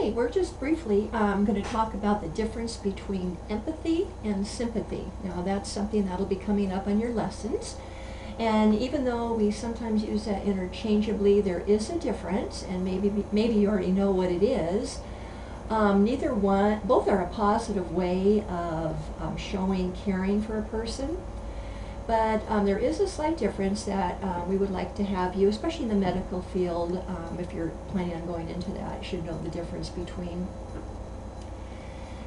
today we're just briefly going to talk about the difference between empathy and sympathy. Now that's something that'll be coming up on your lessons. And even though we sometimes use that interchangeably, there is a difference, and maybe you already know what it is. Both are a positive way of showing caring for a person. But there is a slight difference that we would like to have you, especially in the medical field, if you're planning on going into that, you should know the difference between.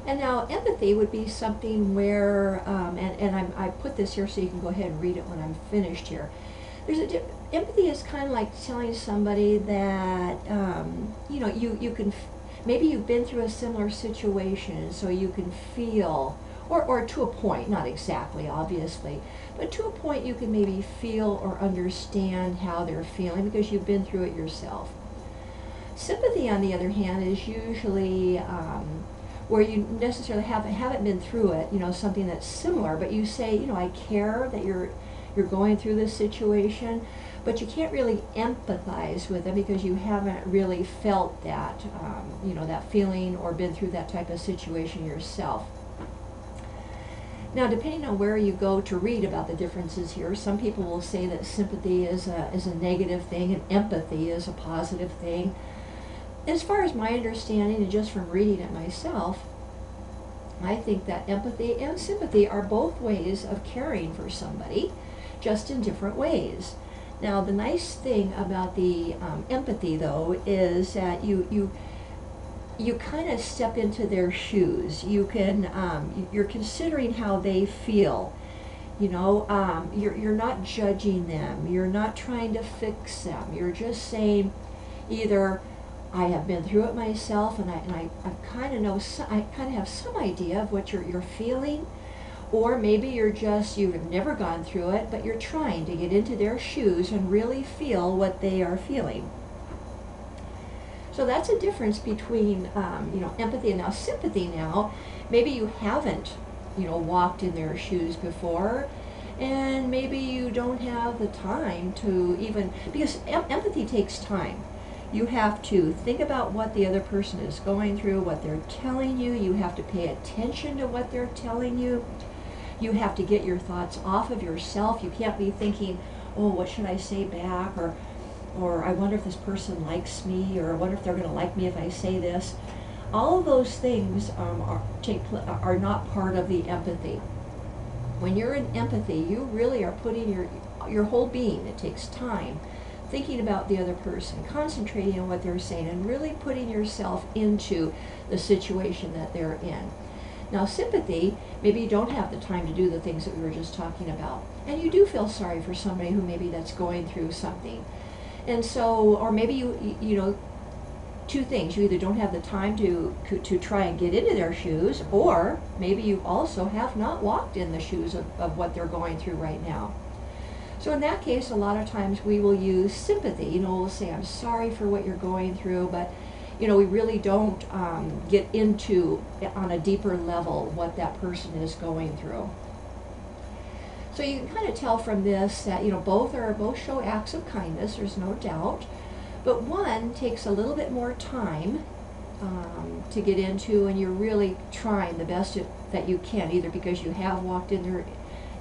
And now empathy would be something where, I put this here so you can go ahead and read it when I'm finished here. Empathy is kind of like telling somebody that, you can, maybe you've been through a similar situation, so you can feel, or to a point, not exactly, obviously, but to a point you can maybe feel or understand how they're feeling because you've been through it yourself. Sympathy, on the other hand, is usually where you necessarily haven't been through it, something that's similar, but you say, I care that you're going through this situation, but you can't really empathize with them because you haven't really felt that, that feeling or been through that type of situation yourself. Now, depending on where you go to read about the differences here, some people will say that sympathy is a negative thing and empathy is a positive thing. As far as my understanding, and just from reading it myself, I think that empathy and sympathy are both ways of caring for somebody, just in different ways. Now, the nice thing about the empathy, though, is that you kind of step into their shoes. You can, you're considering how they feel. You're not judging them. You're not trying to fix them. You're just saying, either I have been through it myself, and I kind of know, I kind of have some idea of what you're feeling, or maybe you've never gone through it, but you're trying to get into their shoes and really feel what they are feeling. So that's a difference between, empathy and now sympathy. Now, maybe you haven't, walked in their shoes before, and maybe you don't have the time to even, because empathy takes time. You have to think about what the other person is going through, what they're telling you. You have to pay attention to what they're telling you. You have to get your thoughts off of yourself. You can't be thinking, oh, what should I say back? Or I wonder if this person likes me, or I wonder if they're going to like me if I say this. All of those things are not part of the empathy. When you're in empathy, you really are putting your whole being, it takes time, thinking about the other person, concentrating on what they're saying, and really putting yourself into the situation that they're in. Now, sympathy, maybe you don't have the time to do the things that we were just talking about, and you do feel sorry for somebody who maybe that's going through something. And so, or maybe two things. You either don't have the time to try and get into their shoes, or maybe you also have not walked in the shoes of what they're going through right now. So in that case, a lot of times we will use sympathy. We'll say, I'm sorry for what you're going through, but we really don't get into, on a deeper level, what that person is going through. So you can kind of tell from this that, both show acts of kindness, there's no doubt, but one takes a little bit more time to get into, and you're really trying the best that you can, either because you have walked in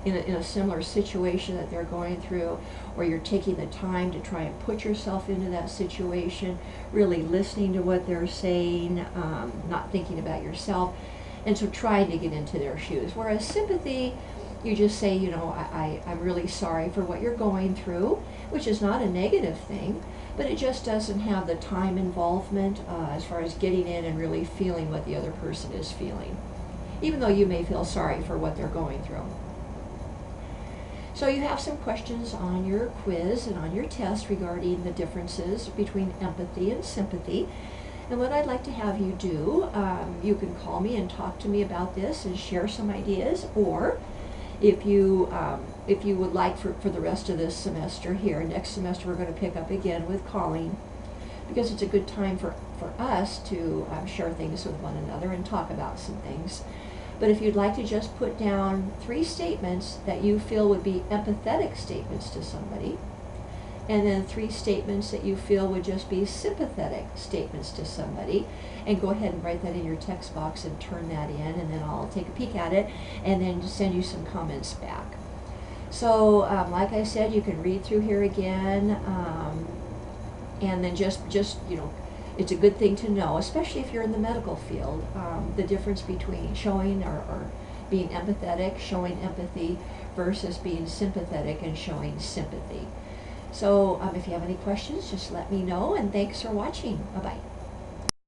a similar situation that they're going through, or you're taking the time to try and put yourself into that situation, really listening to what they're saying, not thinking about yourself, and so trying to get into their shoes. Whereas sympathy, you just say, I'm really sorry for what you're going through, which is not a negative thing, but it just doesn't have the time involvement as far as getting in and really feeling what the other person is feeling, even though you may feel sorry for what they're going through. So you have some questions on your quiz and on your test regarding the differences between empathy and sympathy. And what I'd like to have you do, you can call me and talk to me about this and share some ideas, or if you would like for the rest of this semester here, next semester we're going to pick up again with calling, because it's a good time for us to share things with one another and talk about some things. But if you'd like to just put down 3 statements that you feel would be empathetic statements to somebody, and then 3 statements that you feel would just be sympathetic statements to somebody, and go ahead and write that in your text box and turn that in, and then I'll take a peek at it and then send you some comments back. So like I said, you can read through here again, and then just you know, it's a good thing to know, especially if you're in the medical field, the difference between showing or being empathetic, showing empathy, versus being sympathetic and showing sympathy. So if you have any questions, just let me know, and thanks for watching. Bye-bye.